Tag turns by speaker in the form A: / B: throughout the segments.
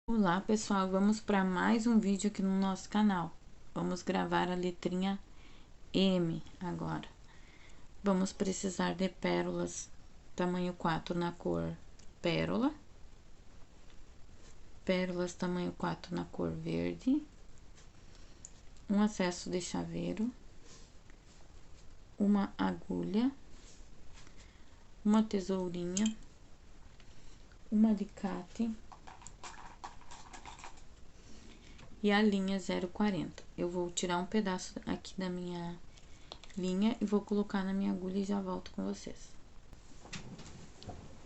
A: Olá pessoal, vamos para mais um vídeo aqui no nosso canal. Vamos gravar a letrinha M agora. Vamos precisar de pérolas tamanho 4 na cor pérola. Pérolas tamanho 4 na cor verde. Um acesso de chaveiro. Uma agulha. Uma tesourinha. Um alicate. E a linha 0,40. Eu vou tirar um pedaço aqui da minha linha e vou colocar na minha agulha e já volto com vocês.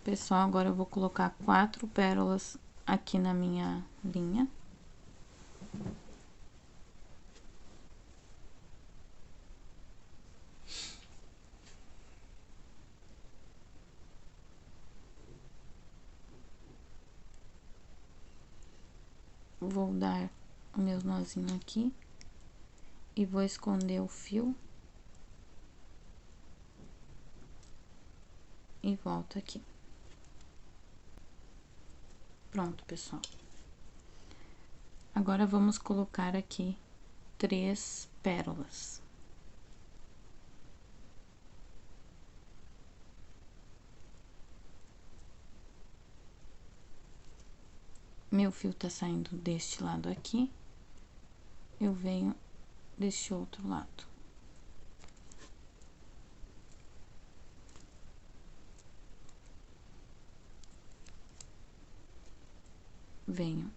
A: Pessoal, agora eu vou colocar 4 pérolas aqui na minha linha. Vou dar o meu nozinho aqui e vou esconder o fio e volto aqui. Pronto, pessoal. Agora vamos colocar aqui 3 pérolas. Meu fio tá saindo deste lado aqui, eu venho deste outro lado. Venho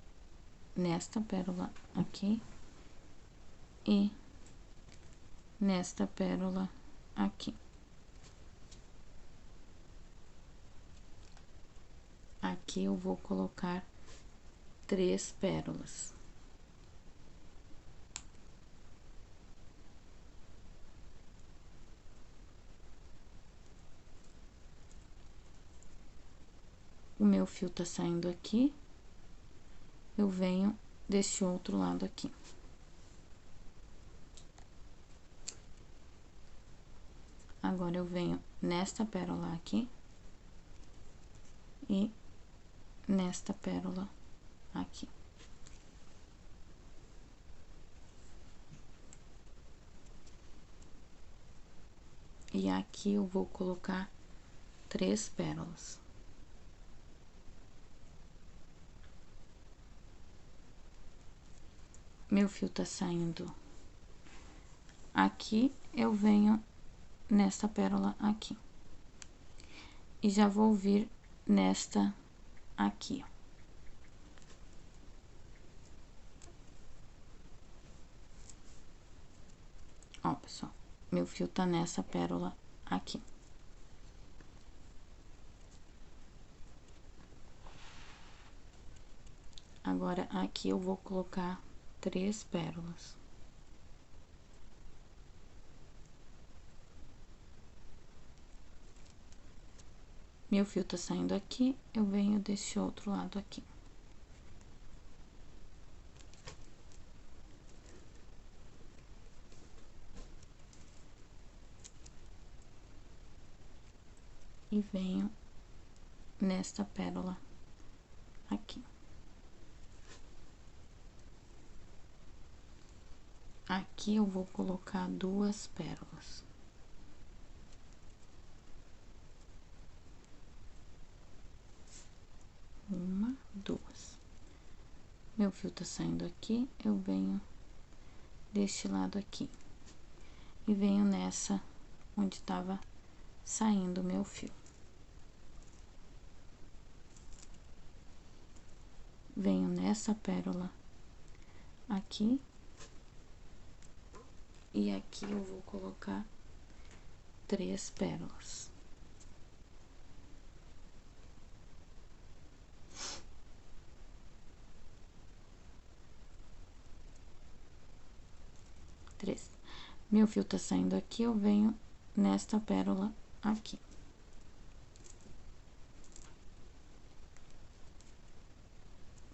A: nesta pérola aqui e nesta pérola aqui. Aqui eu vou colocar 3 pérolas. O meu fio tá saindo aqui, eu venho deste outro lado aqui. Agora, eu venho nesta pérola aqui e nesta pérola aqui. E aqui eu vou colocar 3 pérolas. Meu fio tá saindo aqui, eu venho nesta pérola aqui. E já vou vir nesta aqui, ó, pessoal, meu fio tá nessa pérola aqui. Agora, aqui eu vou colocar 3 pérolas. Meu fio tá saindo aqui, eu venho desse outro lado aqui. E venho nesta pérola aqui. Aqui eu vou colocar 2 pérolas. Uma, 2. Meu fio tá saindo aqui, eu venho deste lado aqui. E venho nessa onde tava saindo o meu fio. Venho nessa pérola aqui. E aqui eu vou colocar 3 pérolas. Meu fio tá saindo aqui, eu venho nesta pérola aqui.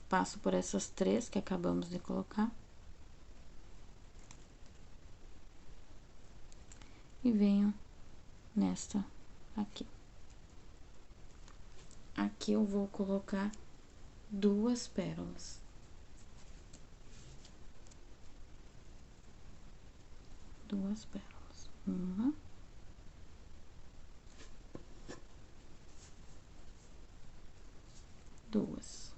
A: Passo por essas 3 que acabamos de colocar. E venho nesta aqui. Aqui eu vou colocar duas pérolas. Duas pérolas. Uma. Duas.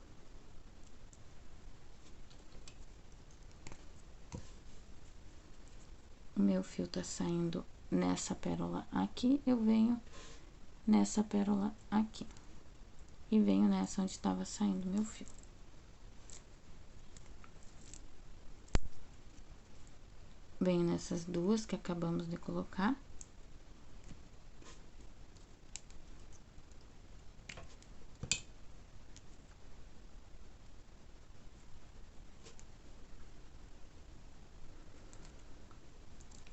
A: O meu fio tá saindo nessa pérola aqui, eu venho nessa pérola aqui. E venho nessa onde estava saindo meu fio. Venho nessas duas que acabamos de colocar.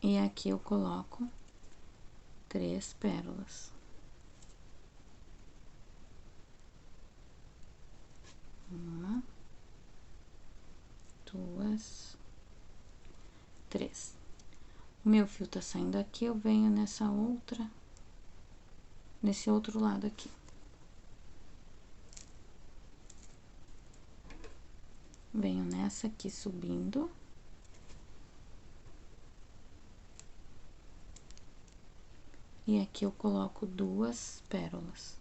A: E aqui eu coloco 3 pérolas. Uma, duas, 3. O meu fio tá saindo aqui, eu venho nesse outro lado aqui. Venho nessa aqui subindo. E aqui eu coloco 2 pérolas.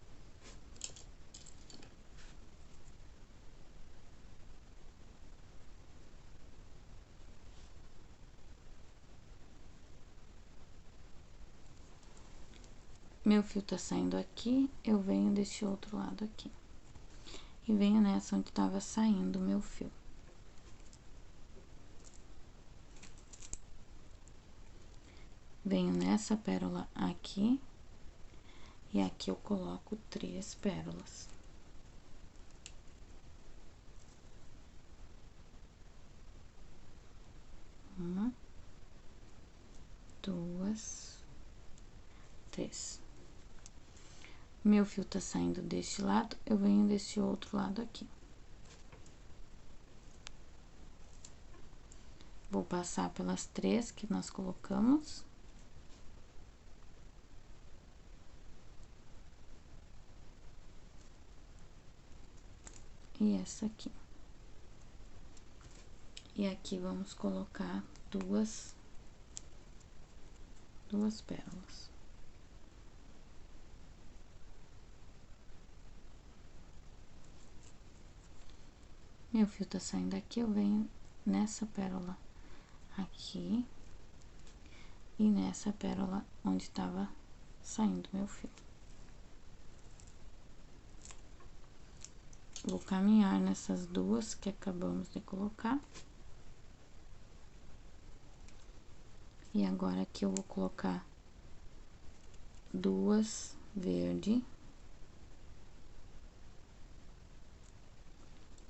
A: Meu fio tá saindo aqui, eu venho desse outro lado aqui. E venho nessa onde tava saindo o meu fio. Venho nessa pérola aqui. E aqui eu coloco 3 pérolas. Uma, duas, 3. Meu fio tá saindo deste lado, eu venho desse outro lado aqui. Vou passar pelas 3 que nós colocamos. E essa aqui. E aqui vamos colocar duas pérolas. Meu fio tá saindo aqui, eu venho nessa pérola aqui e nessa pérola onde tava saindo meu fio. Vou caminhar nessas duas que acabamos de colocar. E agora aqui eu vou colocar 2 verde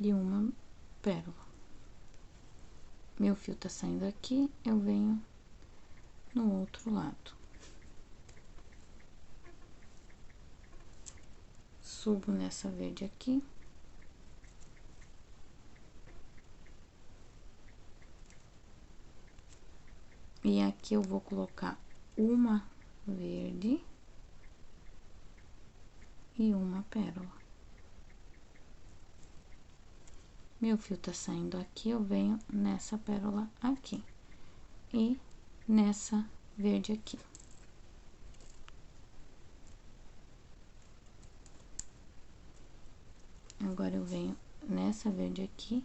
A: e uma pérola. Meu fio tá saindo aqui, eu venho no outro lado. Subo nessa verde aqui. E aqui eu vou colocar uma verde e uma pérola. Meu fio tá saindo aqui, eu venho nessa pérola aqui e nessa verde aqui. Agora eu venho nessa verde aqui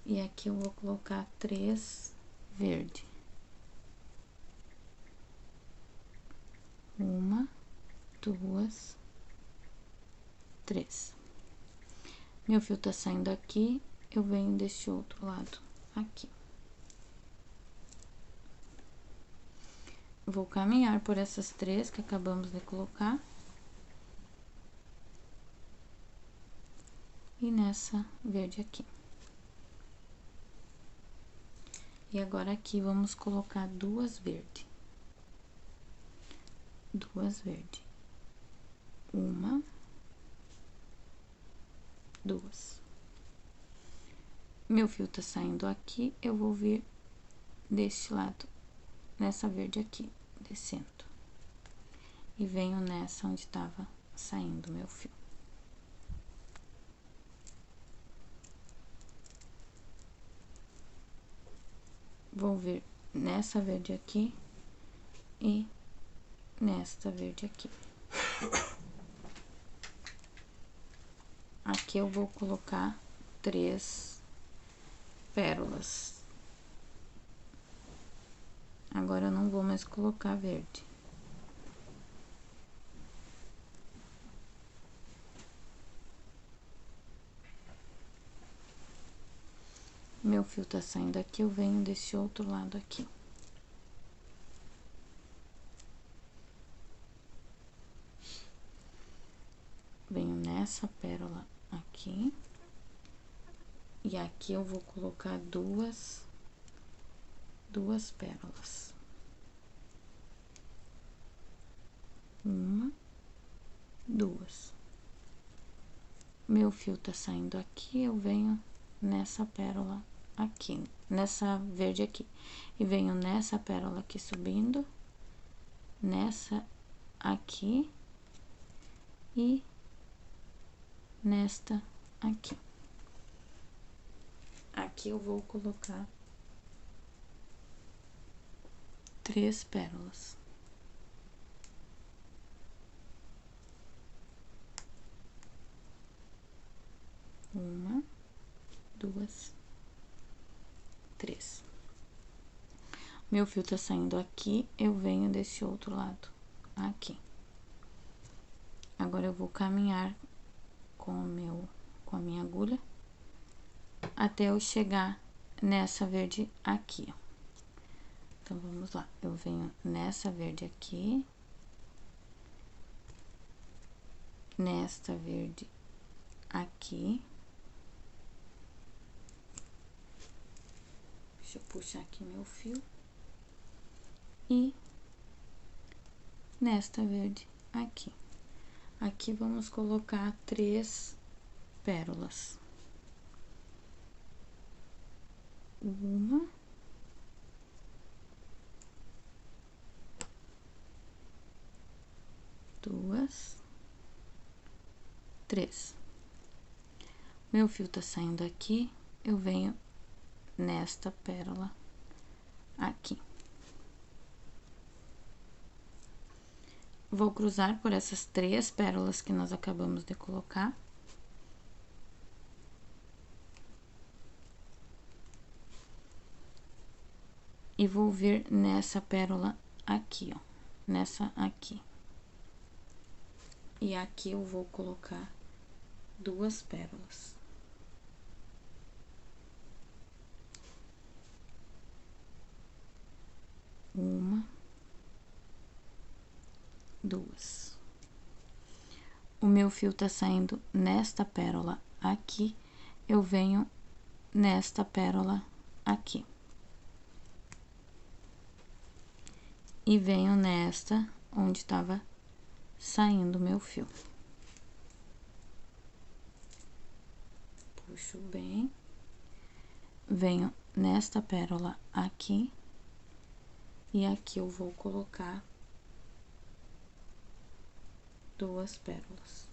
A: e aqui eu vou colocar 3 verde. Uma, duas, 3. Meu fio tá saindo aqui, eu venho deste outro lado aqui. Vou caminhar por essas 3 que acabamos de colocar. E nessa verde aqui. E agora aqui vamos colocar 2 verde. 2 verde. Uma, 2. Meu fio tá saindo aqui, eu vou vir deste lado, nessa verde aqui, descendo. E venho nessa onde tava saindo meu fio. vou vir nessa verde aqui e nesta verde aqui. Aqui eu vou colocar 3 pérolas. Agora eu não vou mais colocar verde. Meu fio tá saindo aqui, eu venho desse outro lado aqui. Venho nessa pérola aqui. E aqui eu vou colocar duas pérolas. Uma, duas. Meu fio tá saindo aqui, eu venho nessa pérola aqui, nessa verde aqui. E venho nessa pérola aqui subindo, nessa aqui e nesta aqui. Aqui eu vou colocar 3 pérolas. Uma, duas, 3. Meu fio tá saindo aqui, eu venho desse outro lado, aqui. Agora eu vou caminhar com a minha agulha até eu chegar nessa verde aqui, ó. Então, vamos lá. Eu venho nessa verde aqui, nesta verde aqui. Deixa eu puxar aqui meu fio. E nesta verde aqui. Aqui vamos colocar 3 pérolas. Uma, duas, 3. Meu fio tá saindo aqui, eu venho nesta pérola aqui. Vou cruzar por essas 3 pérolas que nós acabamos de colocar. E vou vir nessa pérola aqui, ó, nessa aqui. E aqui eu vou colocar 2 pérolas. Uma, 2. O meu fio tá saindo nesta pérola aqui, eu venho nesta pérola aqui. E venho nesta onde tava saindo o meu fio. Puxo bem. Venho nesta pérola aqui. E aqui eu vou colocar 2 pérolas.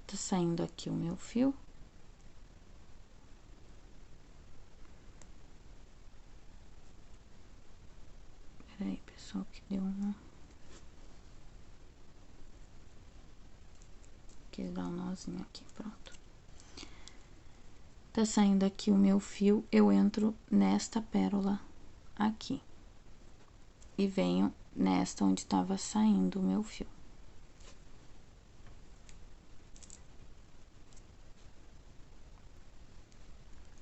A: Tá saindo aqui o meu fio. Peraí, pessoal, que deu uma... Quis dar um nozinho aqui, pronto. Tá saindo aqui o meu fio, eu entro nesta pérola aqui. E venho nesta onde tava saindo o meu fio.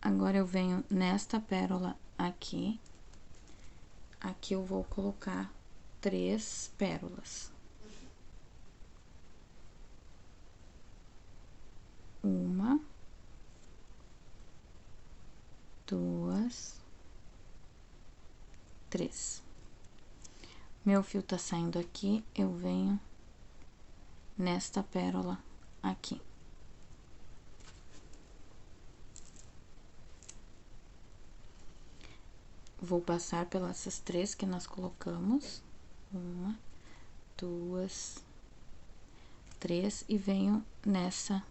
A: Agora, eu venho nesta pérola aqui. Aqui eu vou colocar 3 pérolas. Uma, 2, 3. Meu fio tá saindo aqui, eu venho nesta pérola aqui. vou passar pelas essas 3 que nós colocamos. 1, 2, 3 e venho nessa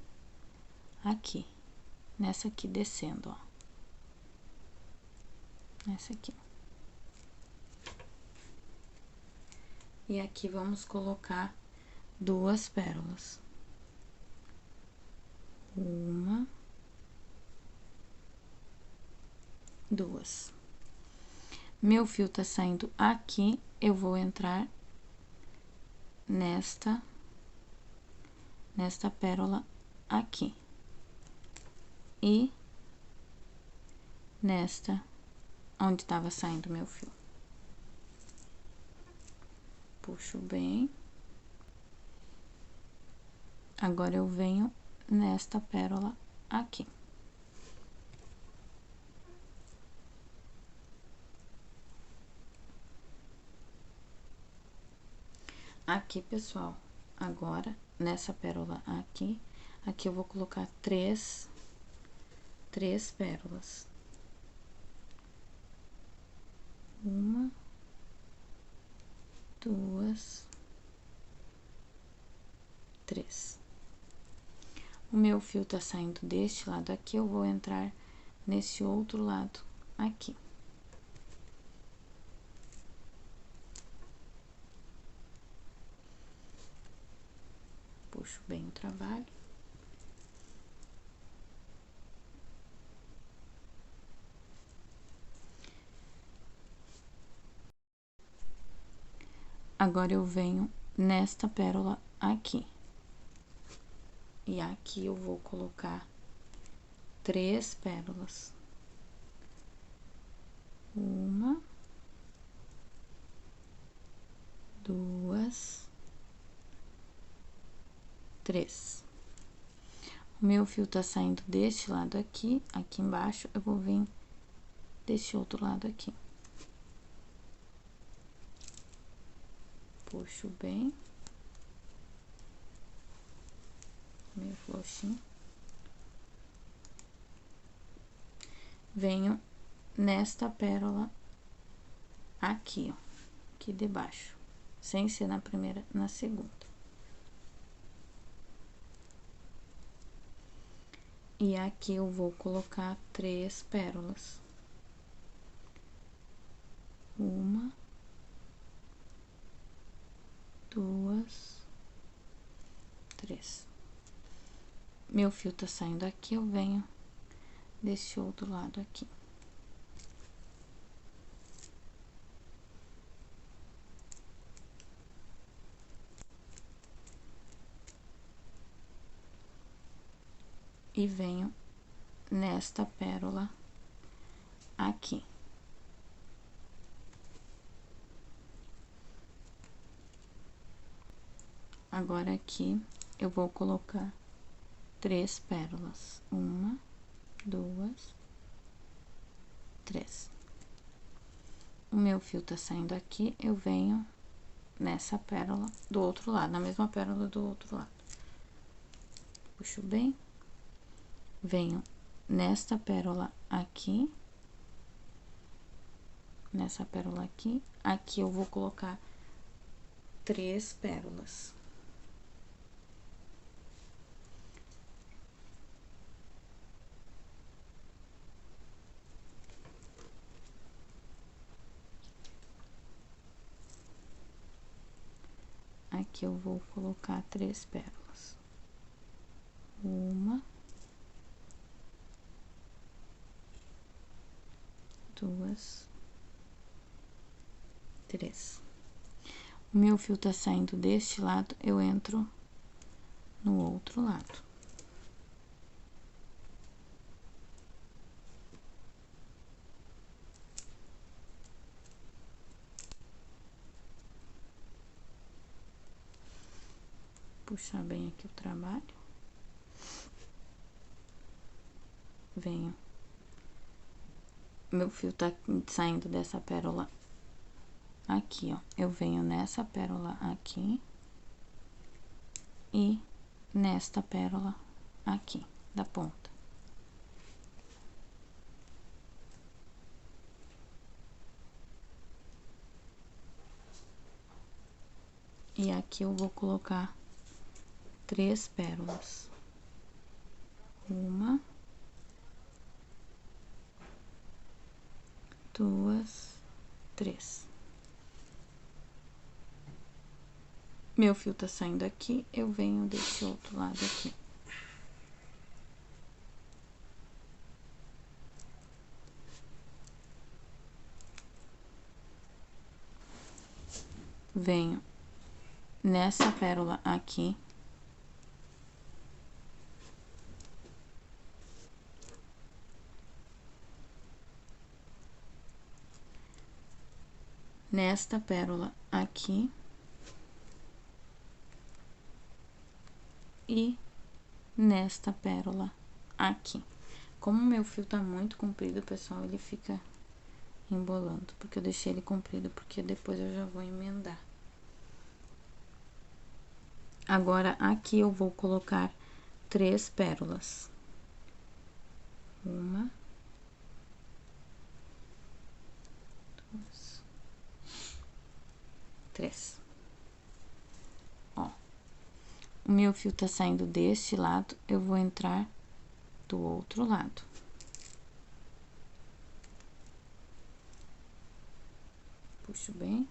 A: aqui. Nessa aqui descendo, ó. Nessa aqui. E aqui vamos colocar 2 pérolas. 1, 2. Meu fio tá saindo aqui, eu vou entrar nesta pérola aqui. E nesta, onde tava saindo meu fio. Puxo bem. Agora, eu venho nesta pérola aqui. Aqui, pessoal, agora, nessa pérola aqui, eu vou colocar 3 pérolas. 1, 2, 3. O meu fio tá saindo deste lado aqui, eu vou entrar nesse outro lado aqui. Puxo bem o trabalho. Agora, eu venho nesta pérola aqui. E aqui eu vou colocar 3 pérolas. 1, 2, 3. O meu fio tá saindo deste lado aqui, aqui embaixo, eu vou vir deste outro lado aqui. Puxo bem. Meio floxinho. Venho nesta pérola aqui, ó, aqui debaixo, sem ser na primeira, na segunda. E aqui eu vou colocar 3 pérolas. 1, 2, 3. Meu fio tá saindo aqui, eu venho desse outro lado aqui. E venho nesta pérola aqui. Agora, aqui, eu vou colocar 3 pérolas. 1, 2, 3. O meu fio tá saindo aqui, eu venho nessa pérola do outro lado, na mesma pérola do outro lado. Puxo bem, venho nesta pérola aqui, nessa pérola aqui, aqui eu vou colocar 3 pérolas. Aqui eu vou colocar 3 pérolas. 1, 2, 3. O meu fio tá saindo deste lado, eu entro no outro lado. Puxar bem aqui o trabalho. Venho. Meu fio tá saindo dessa pérola aqui, ó. Eu venho nessa pérola aqui e nesta pérola aqui, da ponta. E aqui eu vou colocar 3 pérolas. 1, 2, 3. Meu fio tá saindo aqui, eu venho desse outro lado aqui. Venho nessa pérola aqui. Nesta pérola aqui. E nesta pérola aqui. Como meu fio tá muito comprido, pessoal, ele fica embolando, porque eu deixei ele comprido, porque depois eu já vou emendar. Agora, aqui eu vou colocar 3 pérolas. 1, 2, 3. Ó, o meu fio tá saindo deste lado, eu vou entrar do outro lado. Puxo bem,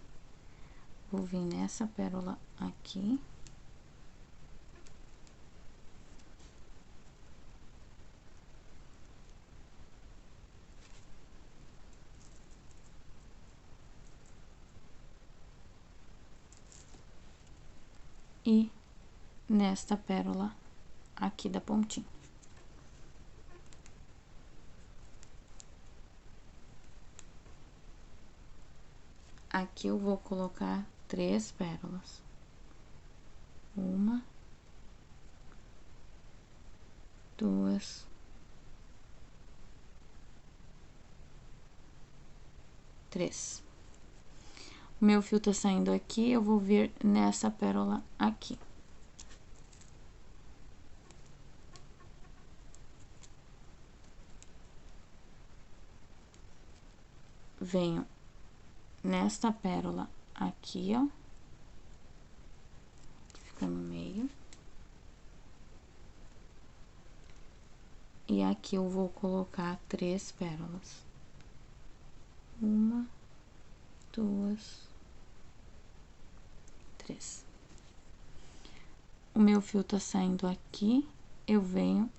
A: vou vir nessa pérola aqui. E nesta pérola aqui da pontinha. Aqui eu vou colocar 3 pérolas. 1, 2, 3. O meu fio tá saindo aqui, eu vou vir nessa pérola aqui. Venho nesta pérola aqui, ó. Fica no meio. E aqui eu vou colocar 3 pérolas. 1, 2, 3. O meu fio tá saindo aqui, eu venho...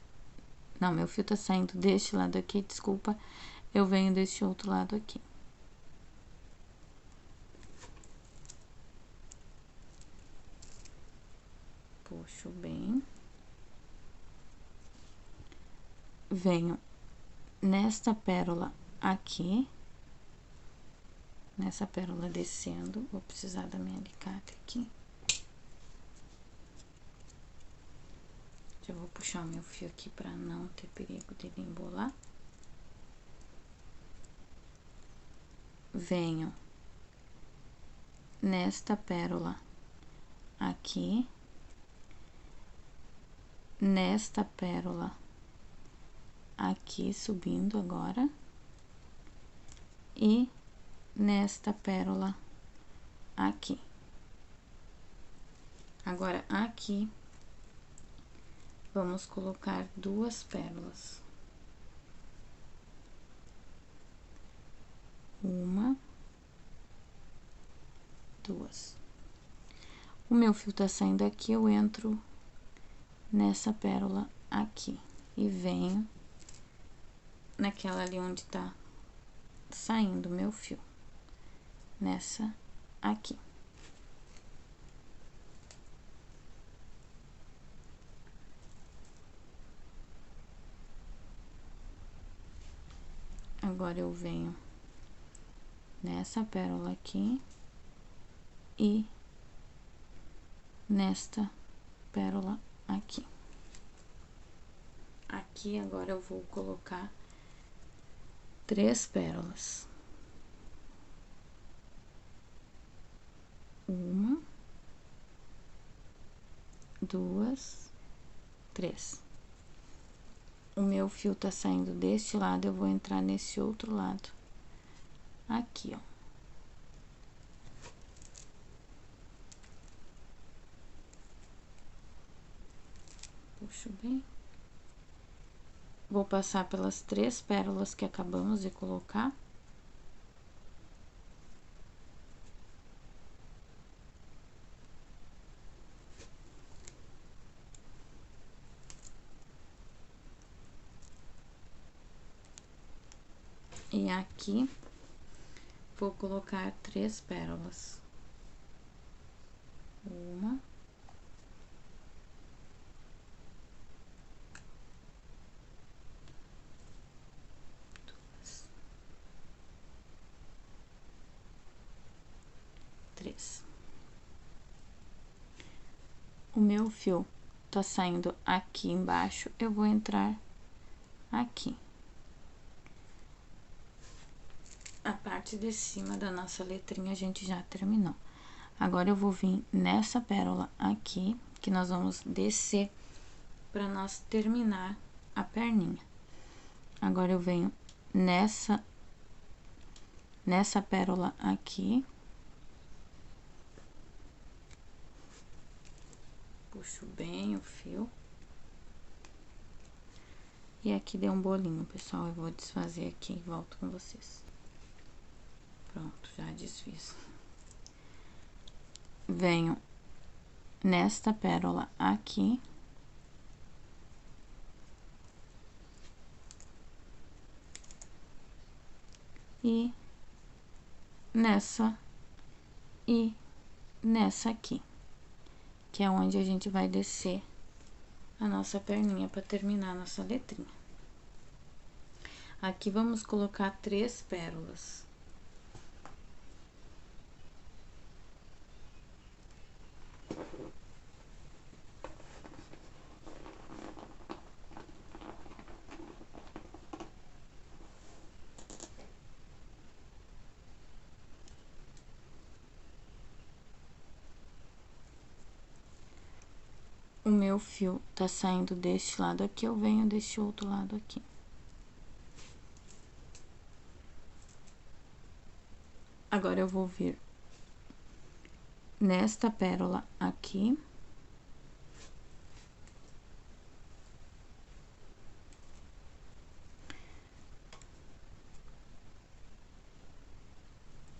A: Não, meu fio tá saindo deste lado aqui, desculpa. Eu venho deste outro lado aqui. Puxo bem. Venho nesta pérola aqui. Nessa pérola descendo, vou precisar da minha alicate aqui. Já vou puxar o meu fio aqui pra não ter perigo dele embolar. Venho nesta pérola aqui, nesta pérola aqui, subindo agora, e nesta pérola aqui. Agora, aqui, vamos colocar 2 pérolas. 1, 2. O meu fio tá saindo aqui, eu entro nessa pérola aqui e venho naquela ali onde tá saindo o meu fio, nessa aqui. Agora eu venho nessa pérola aqui e nesta pérola aqui. Aqui agora eu vou colocar 3 pérolas. 1, 2, 3. O meu fio tá saindo deste lado, eu vou entrar nesse outro lado. Aqui, ó. Puxo bem. Vou passar pelas 3 pérolas que acabamos de colocar. E aqui, vou colocar 3 pérolas. Uma. Duas. 3. O meu fio tá saindo aqui embaixo, eu vou entrar aqui. A parte de cima da nossa letrinha a gente já terminou. Agora, eu vou vir nessa pérola aqui, que nós vamos descer para nós terminar a perninha. Agora, eu venho nessa pérola aqui. Puxo bem o fio. E aqui deu um bolinho, pessoal. Eu vou desfazer aqui e volto com vocês. Pronto, já desfiz. Venho nesta pérola aqui. E nessa aqui, que é onde a gente vai descer a nossa perninha para terminar a nossa letrinha. Aqui, vamos colocar 3 pérolas. O meu fio tá saindo deste lado aqui, eu venho deste outro lado aqui. Agora, eu vou vir nesta pérola aqui.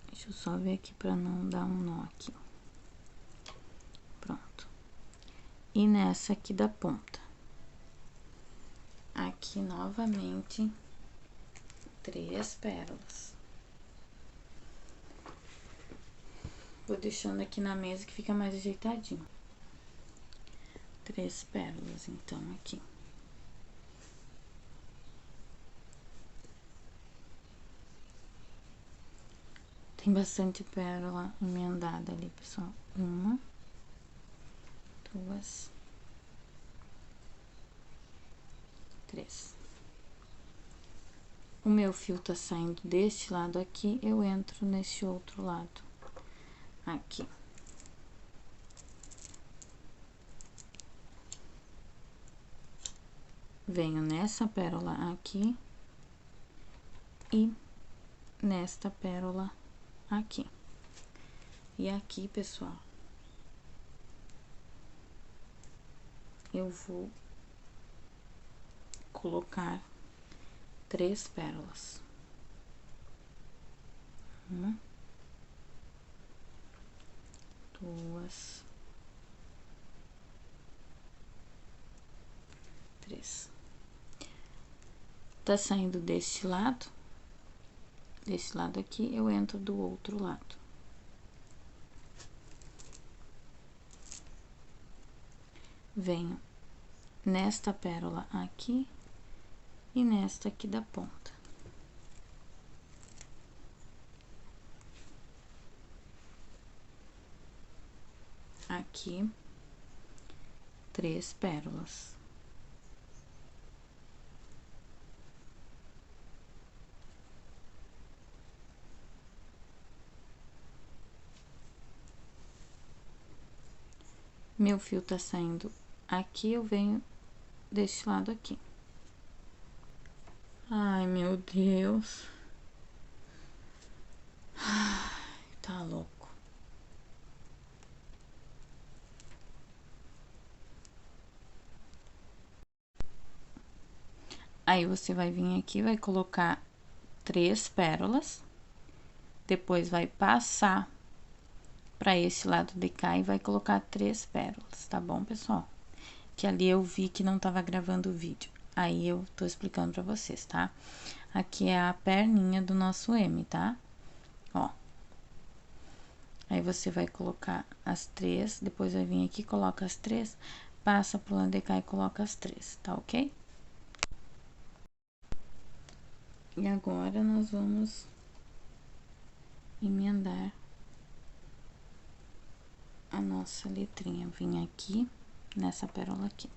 A: Deixa eu só ver aqui pra não dar um nó aqui. Pronto. E nessa aqui da ponta. Aqui, novamente, 3 pérolas. Vou deixando aqui na mesa que fica mais ajeitadinho. 3 pérolas, então, aqui. Tem bastante pérola emendada ali, pessoal. 1, 2, 3. O meu fio tá saindo deste lado aqui, eu entro neste outro lado. Aqui. Venho nessa pérola aqui e nesta pérola aqui. E aqui, pessoal, eu vou colocar 3 pérolas. 1, 2, 3. Tá saindo deste lado aqui, eu entro do outro lado. Venho nesta pérola aqui e nesta aqui da ponta. Aqui, 3 pérolas. Meu fio tá saindo aqui, eu venho deste lado aqui. Ai, meu Deus. Ai, tá louco. Aí, você vai vir aqui, vai colocar 3 pérolas. Depois, vai passar pra esse lado de cá e vai colocar 3 pérolas, tá bom, pessoal? Que ali eu vi que não tava gravando o vídeo. Aí, eu tô explicando pra vocês, tá? Aqui é a perninha do nosso M, tá? Ó. Aí, você vai colocar as 3, depois vai vir aqui, coloca as 3, passa pro lado de cá e coloca as 3, tá ok? E agora, nós vamos emendar a nossa letrinha. Vim aqui, nessa pérola aqui.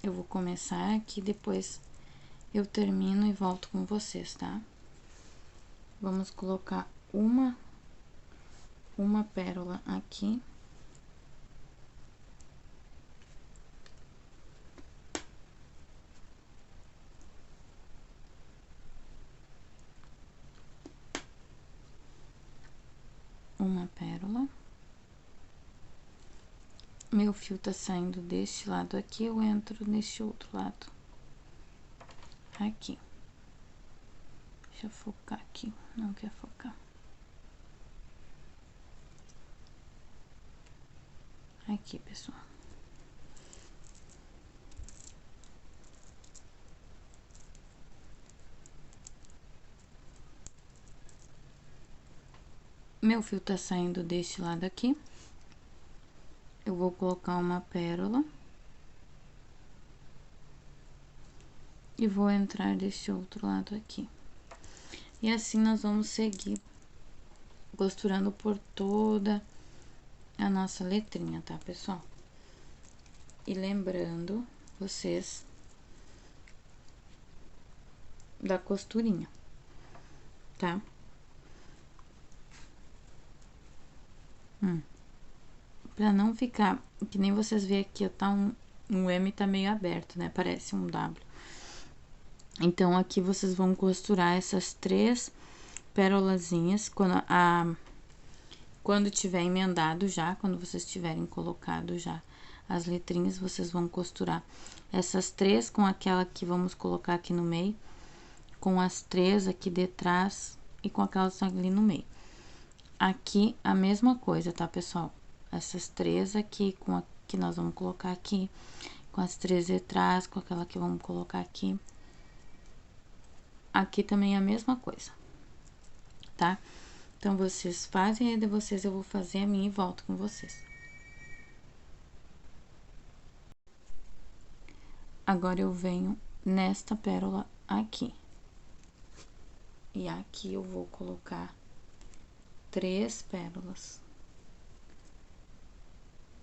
A: Eu vou começar aqui, depois eu termino e volto com vocês, tá? Vamos colocar uma pérola aqui. Uma pérola. Meu fio tá saindo deste lado aqui, eu entro neste outro lado. Aqui. Deixa eu focar aqui, não quer focar. Aqui, pessoal. Meu fio tá saindo deste lado aqui. Eu vou colocar uma pérola. E vou entrar deste outro lado aqui. E assim, nós vamos seguir costurando por toda a nossa letrinha, tá, pessoal? E lembrando vocês da costurinha, tá? Pra não ficar, que nem vocês veem aqui, tá um M tá meio aberto, né? Parece um W. Então, aqui vocês vão costurar essas 3 pérolazinhas, quando tiver emendado já, quando vocês tiverem colocado já as letrinhas, vocês vão costurar essas 3 com aquela que vamos colocar aqui no meio, com as 3 aqui de trás e com aquelas ali no meio. Aqui, a mesma coisa, tá, pessoal? Essas 3 aqui, com a que nós vamos colocar aqui, com as 3 de trás, com aquela que vamos colocar aqui. Aqui também é a mesma coisa, tá? Então, vocês fazem aí de vocês, eu vou fazer a minha e volto com vocês. Agora, eu venho nesta pérola aqui. E aqui eu vou colocar 3 pérolas.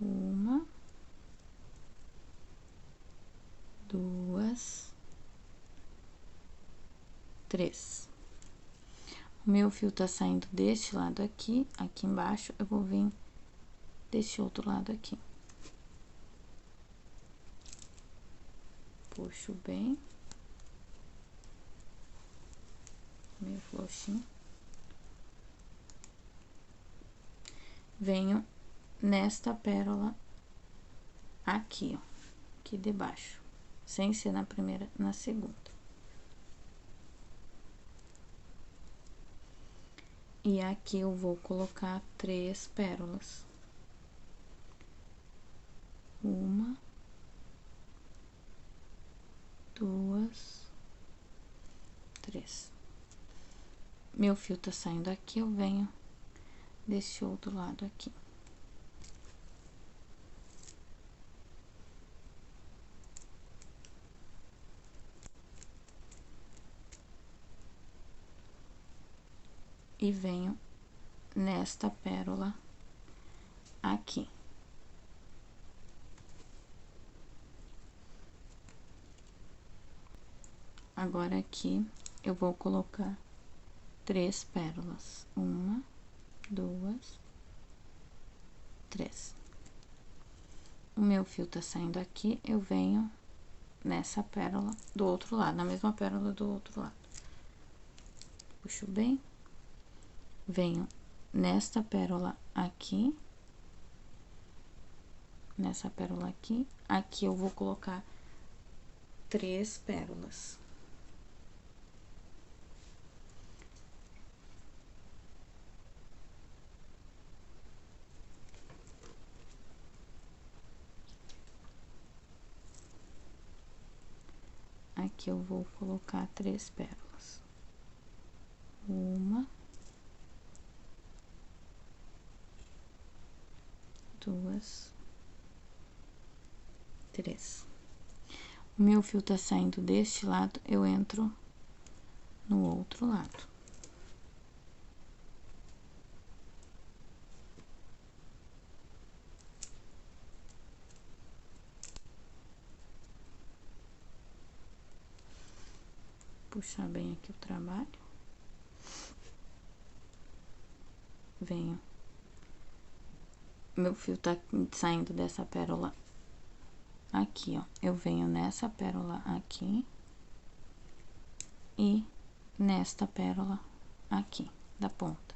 A: Uma, 2, 3. O meu fio tá saindo deste lado aqui, aqui embaixo, eu vou vir deste outro lado aqui. Puxo bem. Meio floxinho. Venho nesta pérola aqui, ó, aqui debaixo, sem ser na primeira, na segunda. E aqui eu vou colocar 3 pérolas. Uma, 2, 3. Meu fio tá saindo aqui, eu venho desse outro lado aqui. E venho nesta pérola aqui. Agora, aqui, eu vou colocar 3 pérolas. Uma, 2, 3. O meu fio tá saindo aqui, eu venho nessa pérola do outro lado, na mesma pérola do outro lado. Puxo bem, venho nesta pérola aqui, nessa pérola aqui, aqui eu vou colocar 3 pérolas. Aqui eu vou colocar 3 pérolas. 1, 2, 3. O meu fio tá saindo deste lado, eu entro no outro lado. Puxar bem aqui o trabalho. Venho. Meu fio tá saindo dessa pérola aqui, ó. Eu venho nessa pérola aqui e nesta pérola aqui, da ponta.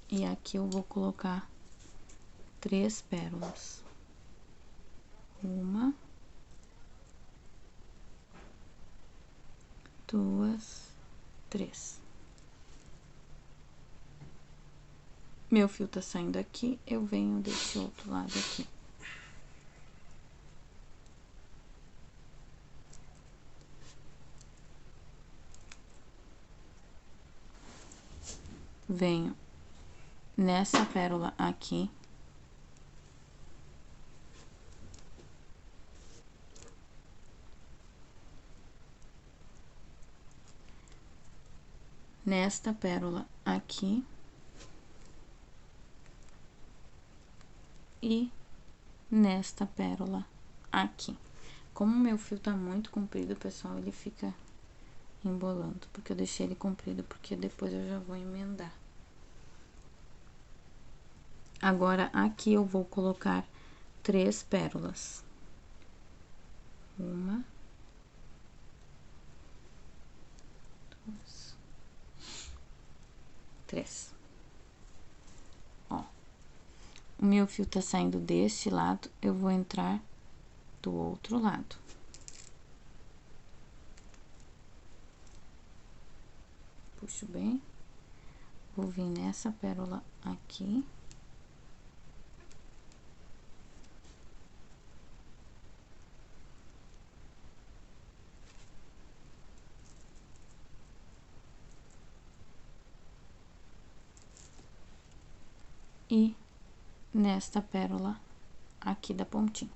A: E aqui eu vou colocar 3 pérolas. 1, 2, 3. Meu fio tá saindo aqui, eu venho desse outro lado aqui. Venho nessa pérola aqui. Nesta pérola aqui. E nesta pérola aqui. Como o meu fio tá muito comprido, pessoal, ele fica embolando, porque eu deixei ele comprido, porque depois eu já vou emendar. Agora, aqui eu vou colocar 3 pérolas. 1, 2, 3. Ó, o meu fio tá saindo deste lado, eu vou entrar do outro lado. Puxo bem, vou vir nessa pérola aqui. E nesta pérola aqui da pontinha.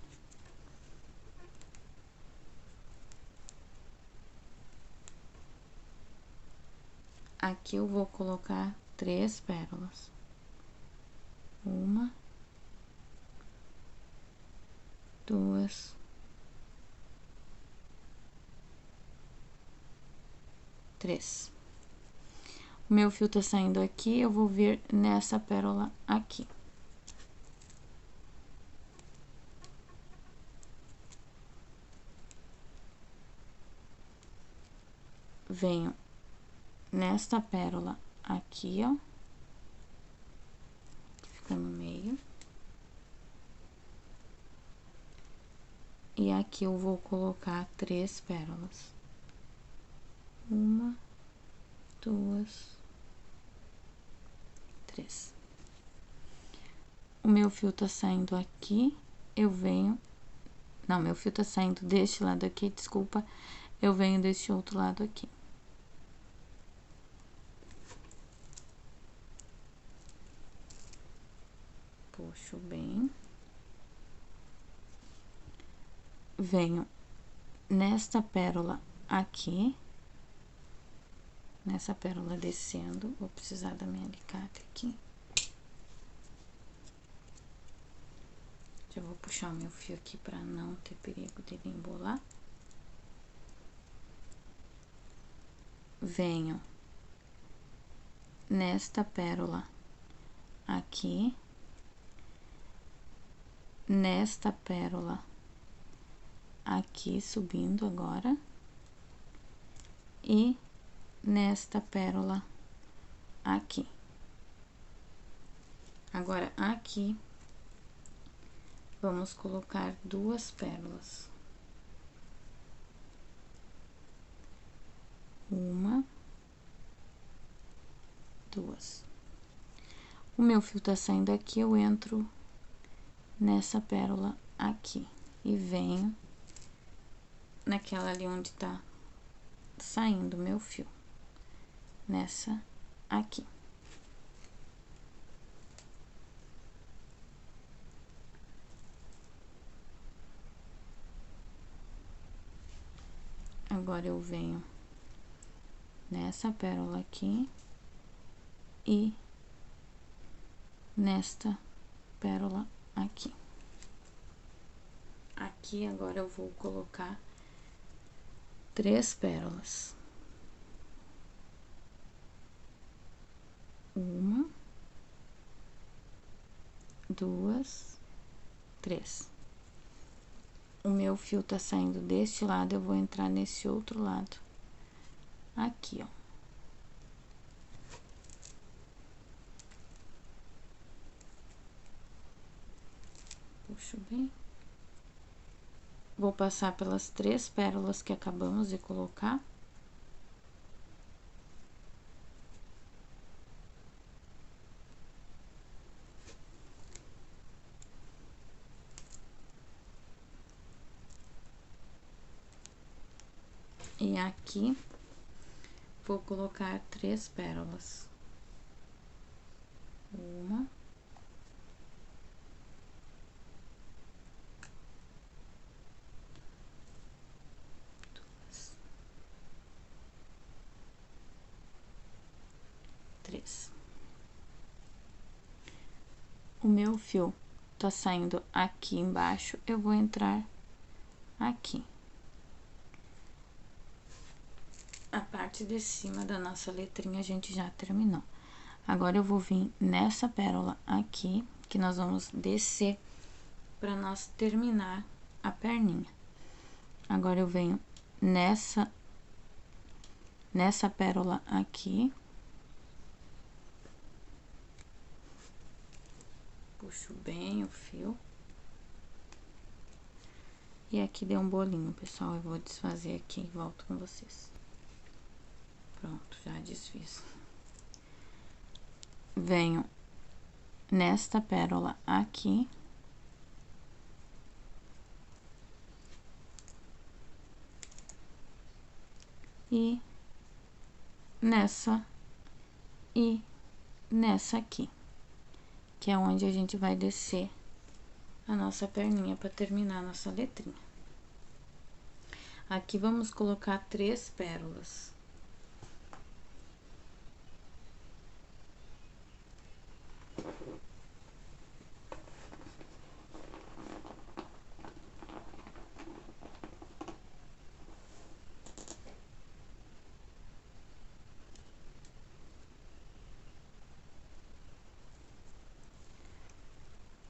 A: Aqui eu vou colocar 3 pérolas. 1, 2, 3. O meu fio tá saindo aqui, eu vou vir nessa pérola aqui. Venho nesta pérola aqui, ó. Fica no meio. E aqui eu vou colocar 3 pérolas. 1, 2, 3. O meu fio tá saindo aqui, eu venho... Não, meu fio tá saindo deste lado aqui, desculpa. Eu venho deste outro lado aqui. Puxo bem. Venho nesta pérola aqui. Nessa pérola descendo, vou precisar da minha alicate aqui. Já vou puxar o meu fio aqui pra não ter perigo dele embolar. Venho nesta pérola aqui, nesta pérola aqui subindo agora. E nesta pérola aqui. Agora, aqui, vamos colocar 2 pérolas. Uma, 2. O meu fio tá saindo aqui, eu entro nessa pérola aqui e venho naquela ali onde tá saindo o meu fio, nessa aqui. Agora, eu venho nessa pérola aqui e nesta pérola aqui. Aqui, agora, eu vou colocar 3 pérolas. Uma, 2, 3. O meu fio tá saindo deste lado, eu vou entrar nesse outro lado, aqui, ó. Puxo bem. Vou passar pelas 3 pérolas que acabamos de colocar. E aqui, vou colocar 3 pérolas. Uma. 2. 3. O meu fio tá saindo aqui embaixo, eu vou entrar aqui. A parte de cima da nossa letrinha a gente já terminou. Agora, eu vou vir nessa pérola aqui, que nós vamos descer para nós terminar a perninha. Agora, eu venho nessa pérola aqui. Puxo bem o fio. E aqui deu um bolinho, pessoal. Eu vou desfazer aqui e volto com vocês. Pronto, já desfiz. Venho nesta pérola aqui. E nessa aqui, que é onde a gente vai descer a nossa perninha para terminar a nossa letrinha. Aqui, vamos colocar 3 pérolas.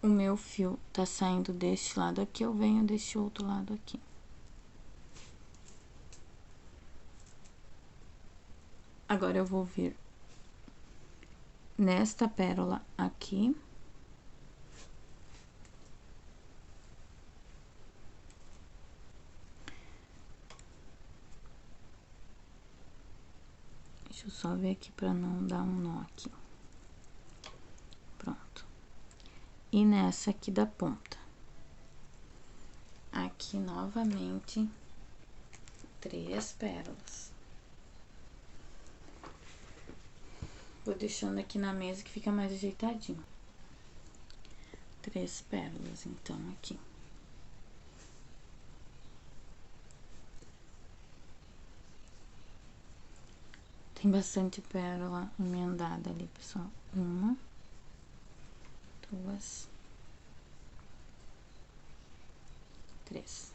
A: O meu fio tá saindo deste lado aqui, eu venho deste outro lado aqui. Agora, eu vou vir nesta pérola aqui. Deixa eu só ver aqui pra não dar um nó aqui. Pronto. E nessa aqui da ponta. Aqui, novamente, 3 pérolas. Vou deixando aqui na mesa que fica mais ajeitadinho. 3 pérolas, então, aqui. Tem bastante pérola emendada ali, pessoal. 1, 2, 3.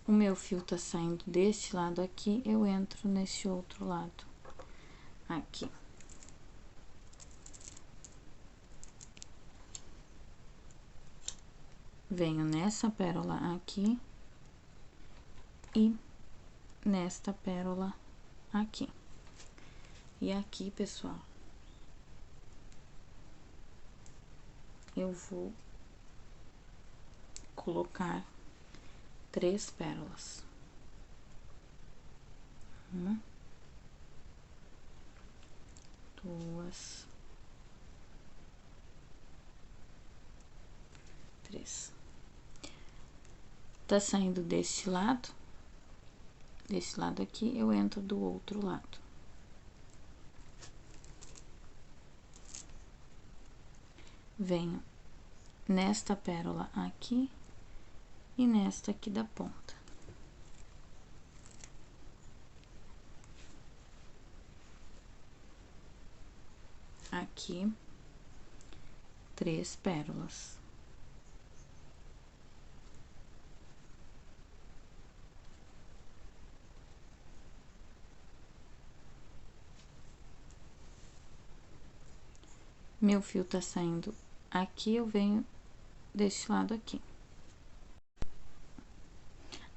A: O meu fio tá saindo deste lado aqui, eu entro nesse outro lado aqui. venho nessa pérola aqui e nesta pérola aqui. E aqui, pessoal, eu vou colocar 3 pérolas. 1, 2, 3. Tá saindo deste lado aqui, eu entro do outro lado. Venho nesta pérola aqui e nesta aqui da ponta. Aqui, 3 pérolas. Meu fio tá saindo aqui, eu venho deste lado aqui.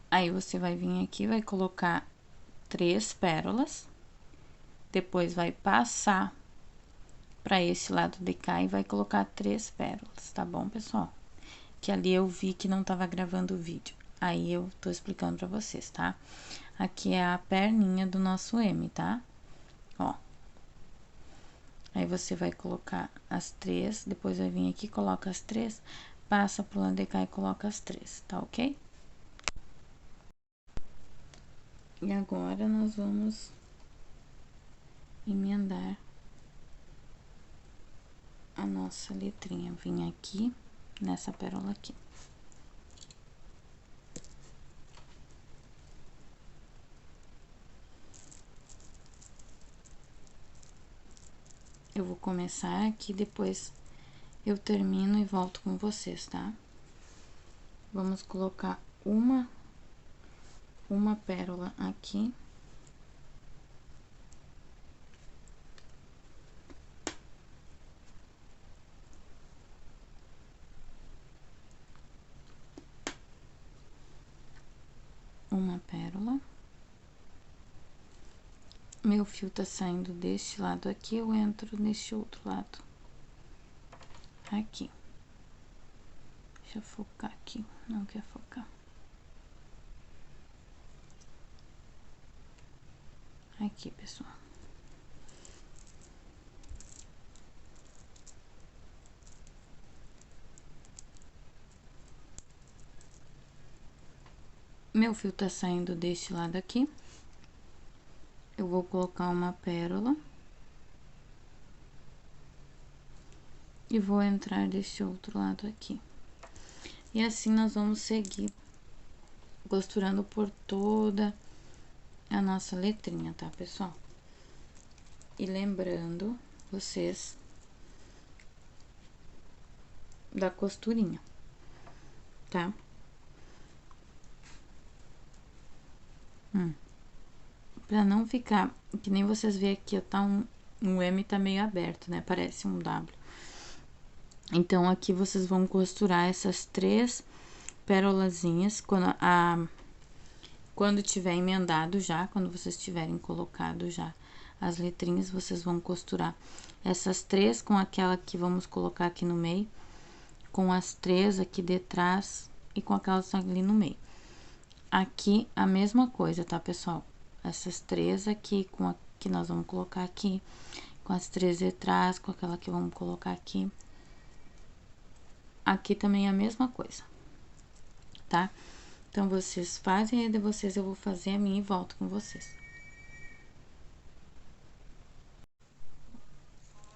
A: Aí, você vai vir aqui, vai colocar 3 pérolas, depois vai passar pra esse lado de cá e vai colocar 3 pérolas, tá bom, pessoal? Que ali eu vi que não tava gravando o vídeo, aí eu tô explicando pra vocês, tá? Aqui é a perninha do nosso M, tá? Ó. Aí, você vai colocar as 3, depois vai vir aqui, coloca as 3, passa pro lado de cá e coloca as 3, tá ok? E agora, nós vamos emendar a nossa letrinha. Vim aqui, nessa pérola aqui. Eu vou começar aqui, depois eu termino e volto com vocês, tá? Vamos colocar uma pérola aqui. Uma pérola. Meu fio tá saindo deste lado aqui, eu entro neste outro lado. Aqui. Deixa eu focar aqui, não quer focar. Aqui, pessoal. Meu fio tá saindo deste lado aqui. Eu vou colocar uma pérola. E vou entrar deste outro lado aqui. E assim nós vamos seguir costurando por toda a nossa letrinha, tá, pessoal? E lembrando vocês da costurinha, tá? Pra não ficar, que nem vocês veem aqui, ó, tá um M tá meio aberto, né? Parece um W. Então, aqui vocês vão costurar essas 3 pérolazinhas, quando tiver emendado já, quando vocês tiverem colocado já as letrinhas, vocês vão costurar essas 3 com aquela que vamos colocar aqui no meio, com as 3 aqui de trás e com aquelas ali no meio. Aqui, a mesma coisa, tá, pessoal? Essas 3 aqui, com a que nós vamos colocar aqui, com as 3 de trás, com aquela que vamos colocar aqui. Aqui também é a mesma coisa, tá? Então, vocês fazem a de vocês, eu vou fazer a minha e volto com vocês.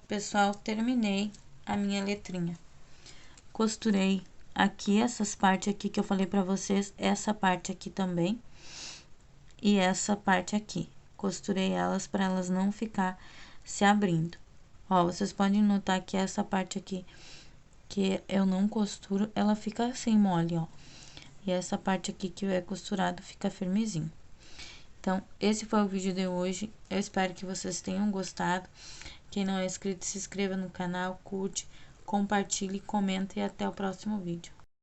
A: Pessoal, terminei a minha letrinha. Costurei aqui, essas partes aqui que eu falei pra vocês, essa parte aqui também. E essa parte aqui. Costurei elas pra elas não ficar se abrindo. Ó, vocês podem notar que essa parte aqui que eu não costuro, ela fica assim mole, ó. E essa parte aqui que é costurado fica firmezinho. Então, esse foi o vídeo de hoje. Eu espero que vocês tenham gostado. Quem não é inscrito, se inscreva no canal, curte, compartilhe, comenta e até o próximo vídeo.